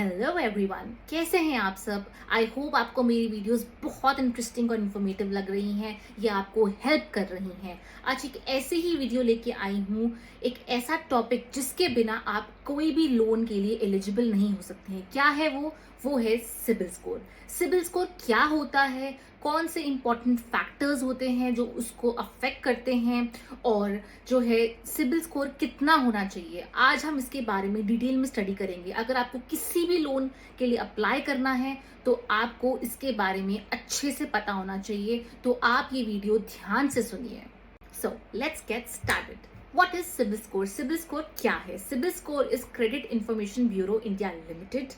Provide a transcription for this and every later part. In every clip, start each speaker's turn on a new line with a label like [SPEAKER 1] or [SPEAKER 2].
[SPEAKER 1] Hello everyone, कैसे हैं आप सब। आई होप आपको मेरी वीडियोस बहुत इंटरेस्टिंग और इन्फॉर्मेटिव लग रही हैं या आपको हेल्प कर रही हैं। आज एक ऐसी ही वीडियो लेके आई हूँ, एक ऐसा टॉपिक जिसके बिना आप कोई भी लोन के लिए एलिजिबल नहीं हो सकते हैं। क्या है वो है सिबिल स्कोर। सिबिल स्कोर क्या होता है, कौन से इंपॉर्टेंट फैक्टर्स होते हैं जो उसको अफेक्ट करते हैं, और जो है सिबिल स्कोर कितना होना चाहिए, आज हम इसके बारे में डिटेल में स्टडी करेंगे। अगर आपको किसी भी लोन के लिए अप्लाई करना है तो आपको इसके बारे में अच्छे से पता होना चाहिए, तो आप ये वीडियो ध्यान से सुनिए। So let's get started. What is CIBIL score? CIBIL score क्या है? CIBIL score is credit information bureau India limited.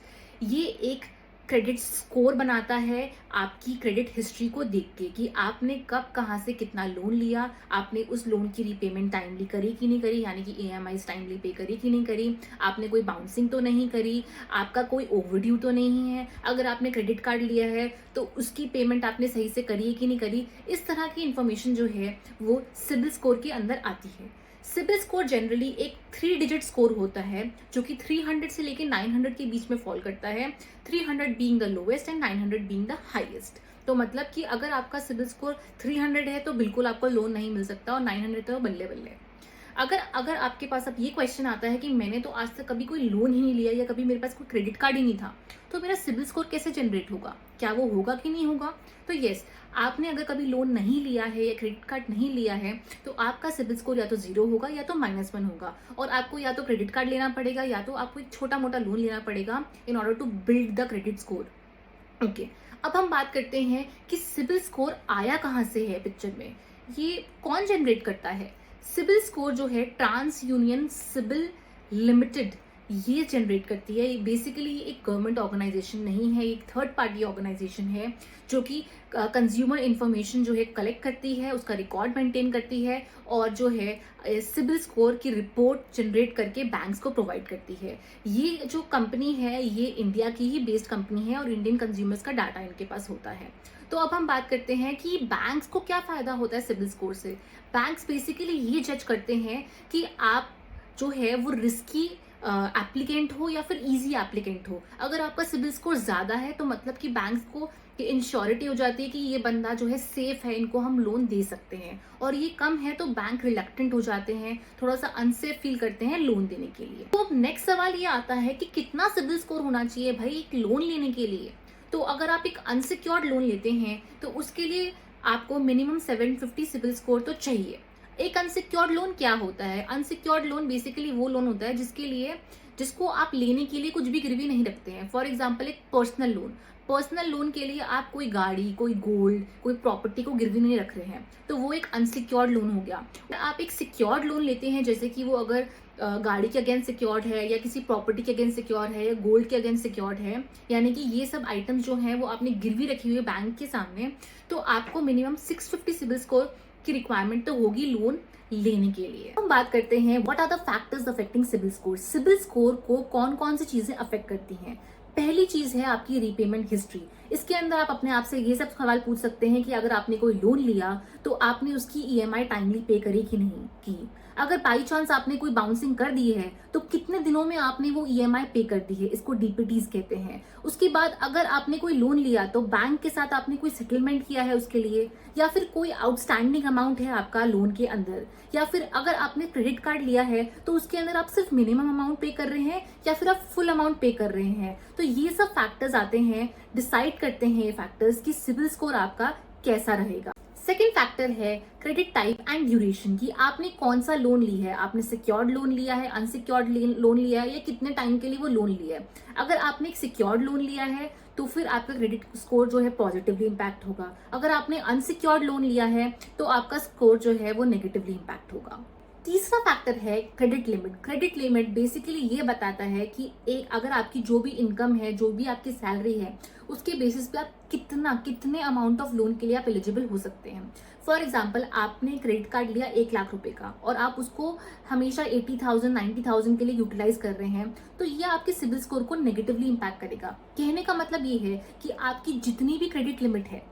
[SPEAKER 1] ये एक क्रेडिट स्कोर बनाता है आपकी क्रेडिट हिस्ट्री को देख के कि आपने कब कहाँ से कितना लोन लिया, आपने उस लोन की रीपेमेंट टाइमली करी कि नहीं करी, यानी कि ईएमआईज टाइमली पे करी कि नहीं करी, आपने कोई बाउंसिंग तो नहीं करी, आपका कोई ओवरड्यू तो नहीं है, अगर आपने क्रेडिट कार्ड लिया है तो उसकी पेमेंट आपने सही से करी है कि नहीं करी। इस तरह की इंफॉर्मेशन जो है वो सिबिल स्कोर के अंदर आती है। सिबिल स्कोर जनरली एक 3 डिजिट स्कोर होता है जो कि 300 से लेकर 900 के बीच में फॉल करता है, 300 being the lowest and 900 being the highest. तो मतलब कि अगर आपका सिबिल स्कोर 300 है तो बिल्कुल आपको लोन नहीं मिल सकता, और 900 तो बल्ले बल्ले। अगर आपके पास अब ये क्वेश्चन आता है कि मैंने तो आज तक कभी कोई लोन ही नहीं लिया या कभी मेरे पास कोई क्रेडिट कार्ड ही नहीं था, तो मेरा सिबिल स्कोर कैसे जनरेट होगा, क्या वो होगा कि नहीं होगा? तो यस, आपने अगर कभी लोन नहीं लिया है या क्रेडिट कार्ड नहीं लिया है तो आपका सिबिल स्कोर या तो 0 होगा या तो -1 होगा, और आपको या तो क्रेडिट कार्ड लेना पड़ेगा या तो आपको एक छोटा मोटा लोन लेना पड़ेगा in order to build the credit score. Okay, अब हम बात करते हैं कि सिबिल स्कोर आया कहाँ से है पिक्चर में, ये कौन जनरेट करता है। सिबिल स्कोर जो है ट्रांस यूनियन सिबिल लिमिटेड ये जनरेट करती है। बेसिकली एक गवर्नमेंट ऑर्गेनाइजेशन नहीं है, एक थर्ड पार्टी ऑर्गेनाइजेशन है जो कि कंज्यूमर इंफॉर्मेशन जो है कलेक्ट करती है, उसका रिकॉर्ड मेंटेन करती है, और जो है सिबिल स्कोर की रिपोर्ट जनरेट करके बैंक्स को प्रोवाइड करती है। ये जो कंपनी है ये इंडिया की ही बेस्ड कंपनी है और इंडियन कंज्यूमर्स का डाटा इनके पास होता है। तो अब हम बात करते हैं कि बैंक्स को क्या फायदा होता है सिबिल स्कोर से। बैंक्स बेसिकली ये जज करते हैं कि आप जो है वो रिस्की एप्लीकेंट हो या फिर इजी एप्लीकेंट हो। अगर आपका सिबिल स्कोर ज्यादा है तो मतलब कि बैंक्स को इंश्योरिटी हो जाती है कि ये बंदा जो है सेफ है, इनको हम लोन दे सकते हैं, और ये कम है तो बैंक रिलक्टेंट हो जाते हैं, थोड़ा सा अनसेफ फील करते हैं लोन देने के लिए। तो अब नेक्स्ट सवाल ये आता है कि कितना सिबिल स्कोर होना चाहिए भाई एक लोन लेने के लिए। तो अगर आप एक अनसिक्योर्ड लोन लेते हैं तो उसके लिए आपको मिनिमम 750 सिबिल स्कोर तो चाहिए। एक अनसिक्योर्ड लोन क्या होता है? अनसिक्योर्ड लोन बेसिकली वो लोन होता है जिसको आप लेने के लिए कुछ भी गिरवी नहीं रखते हैं। फॉर एग्जाम्पल एक पर्सनल लोन के लिए आप कोई गाड़ी, कोई गोल्ड, कोई प्रॉपर्टी को गिरवी नहीं रख रहे हैं, तो वो एक अनसिक्योर्ड लोन हो गया। आप एक सिक्योर्ड लोन लेते हैं, जैसे कि वो अगर गाड़ी के अगेंस्ट सिक्योर्ड है या किसी प्रॉपर्टी के अगेंस्ट सिक्योर है या गोल्ड के अगेंस्ट सिक्योर्ड है, यानी कि ये सब आइटम्स जो हैं वो आपने गिरवी रखी हुई है बैंक के सामने, तो आपको मिनिमम 650 सिबिल स्कोर की रिक्वायरमेंट तो होगी लोन लेने के लिए। हम बात करते हैं what are the factors affecting CIBIL score. CIBIL score को कौन कौन सी चीजें अफेक्ट करती हैं। पहली चीज है आपकी रीपेमेंट हिस्ट्री। इसके अंदर आप अपने आप से ये सब सवाल पूछ सकते हैं कि अगर आपने कोई लोन लिया तो आपने उसकी ईएमआई टाइमली पे करी कि नहीं की। अगर बाई चांस आपने कोई बाउंसिंग कर दी है तो कितने दिनों में आपने वो ईएमआई पे कर दी है, इसको डीपीटीज कहते हैं। उसके बाद अगर आपने कोई लोन लिया तो बैंक के साथ आपने कोई सेटलमेंट किया है उसके लिए, या फिर कोई आउटस्टैंडिंग अमाउंट है आपका लोन के अंदर, या फिर अगर आपने क्रेडिट कार्ड लिया है तो उसके अंदर आप सिर्फ मिनिमम अमाउंट पे कर रहे हैं या फिर आप फुल अमाउंट पे कर रहे हैं। तो ये सब फैक्टर्स आते हैं, डिसाइड करते हैं ये फैक्टर्स कि सिबिल स्कोर आपका कैसा रहेगा। सेकेंड फैक्टर है क्रेडिट टाइप एंड ड्यूरेशन की आपने कौन सा लोन ली है, आपने सिक्योर्ड लोन लिया है, अनसिक्योर्ड लोन लिया है, या कितने टाइम के लिए वो लोन लिया है। अगर आपने एक सिक्योर्ड लोन लिया है तो फिर आपका क्रेडिट स्कोर जो है पॉजिटिवली इंपैक्ट होगा। अगर आपने अनसिक्योर्ड लोन लिया है तो आपका स्कोर जो है वो नेगेटिवली इंपैक्ट होगा। तीसरा फैक्टर है credit limit. Credit limit basically ये बताता है कि अगर आपकी जो भी इनकम है, जो भी आपकी सैलरी है, उसके बेसिस पे आप कितने अमाउंट ऑफ लोन के लिए आप एलिजिबल हो सकते हैं। फॉर एग्जाम्पल आपने क्रेडिट कार्ड लिया 1 लाख रुपए का और आप उसको हमेशा 80,000 90,000 के लिए यूटिलाइज कर रहे हैं, तो ये आपके सिबिल स्कोर को नेगेटिवली इंपैक्ट करेगा। कहने का मतलब ये है कि आपकी जितनी भी क्रेडिट लिमिट है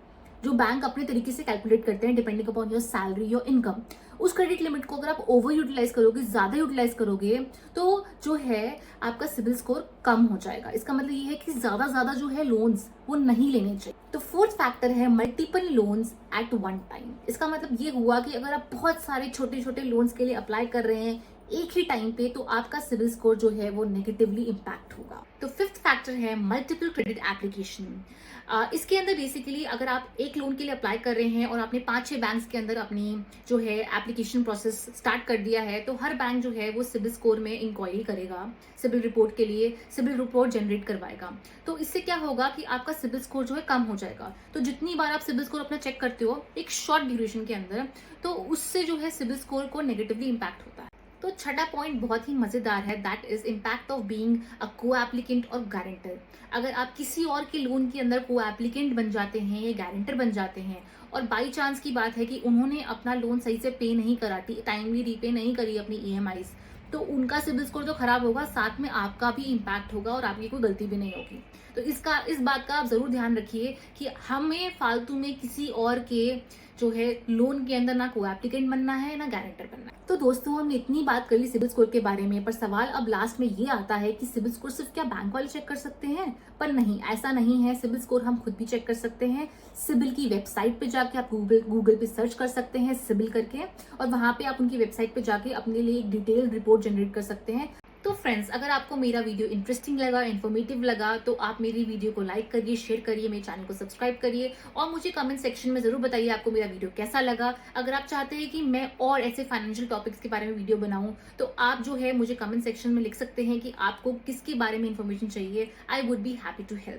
[SPEAKER 1] जो बैंक अपने तरीके से कैलकुलेट करते हैं depending upon your salary, your income. उस क्रेडिट लिमिट को अगर आप ओवर यूटिलाइज करोगे, ज्यादा यूटिलाइज करोगे, तो जो है आपका सिबिल स्कोर कम हो जाएगा। इसका मतलब ये है कि ज्यादा जो है लोन्स वो नहीं लेने चाहिए। तो फोर्थ फैक्टर है multiple loans at one time. इसका मतलब ये हुआ कि अगर आप बहुत सारे छोटे छोटे लोन्स के लिए अप्लाई कर रहे हैं एक ही टाइम पे, तो आपका सिबिल स्कोर जो है वो नेगेटिवली इम्पैक्ट होगा। तो फिफ्थ फैक्टर है मल्टीपल क्रेडिट एप्लीकेशन। इसके अंदर बेसिकली अगर आप एक लोन के लिए अप्लाई कर रहे हैं और आपने 5-6 बैंक्स के अंदर अपनी जो है एप्लीकेशन प्रोसेस स्टार्ट कर दिया है, तो हर बैंक जो है वो सिबिल स्कोर में इंक्वायरी करेगा, सिबिल रिपोर्ट के लिए सिबिल रिपोर्ट जनरेट करवाएगा। तो इससे क्या होगा कि आपका सिबिल स्कोर जो है कम हो जाएगा। तो जितनी बार आप सिबिल स्कोर अपना चेक करते हो एक शॉर्ट ड्यूरेशन के अंदर, तो उससे जो है सिबिल स्कोर को नेगेटिवली इम्पैक्ट होता है। तो छठा पॉइंट बहुत ही मजेदार है, that is impact of being a को एप्लीकेंट और गारंटर। अगर आप किसी और के लोन के अंदर को एप्लीकेंट बन जाते हैं या गारंटर बन जाते हैं, और बाई चांस की बात है कि उन्होंने अपना लोन सही से पे नहीं करा, टाइमली रीपे नहीं करी अपनी ईएमआईज, तो उनका सिबिल स्कोर तो खराब होगा, साथ में आपका भी इम्पैक्ट होगा और आपकी कोई गलती भी नहीं होगी। तो इस बात का आप जरूर ध्यान रखिए कि हमें फालतू में किसी और के जो है लोन के अंदर ना को एप्लीकेंट बनना है ना गारंटर बनना है। तो दोस्तों हमने इतनी बात कर ली सिबिल स्कोर के बारे में, पर सवाल अब लास्ट में ये आता है कि सिबिल स्कोर सिर्फ क्या बैंक वाले चेक कर सकते हैं? पर नहीं, ऐसा नहीं है। सिबिल स्कोर हम खुद भी चेक कर सकते हैं। सिबिल की वेबसाइट पे जाके आप गूगल पे सर्च कर सकते हैं सिबिल करके, और वहां पे आप उनकी वेबसाइट पे जाके अपने लिए एक डिटेल रिपोर्ट जनरेट कर सकते हैं। तो फ्रेंड्स, अगर आपको मेरा वीडियो इंटरेस्टिंग लगा, इन्फॉर्मेटिव लगा, तो आप मेरी वीडियो को लाइक करिए, शेयर करिए, मेरे चैनल को सब्सक्राइब करिए, और मुझे कमेंट सेक्शन में जरूर बताइए आपको मेरा वीडियो कैसा लगा। अगर आप चाहते हैं कि मैं और ऐसे फाइनेंशियल टॉपिक्स के बारे में वीडियो बनाऊं, तो आप जो है मुझे कमेंट सेक्शन में लिख सकते हैं कि आपको किसके बारे में इंफॉर्मेशन चाहिए। I would be happy to help.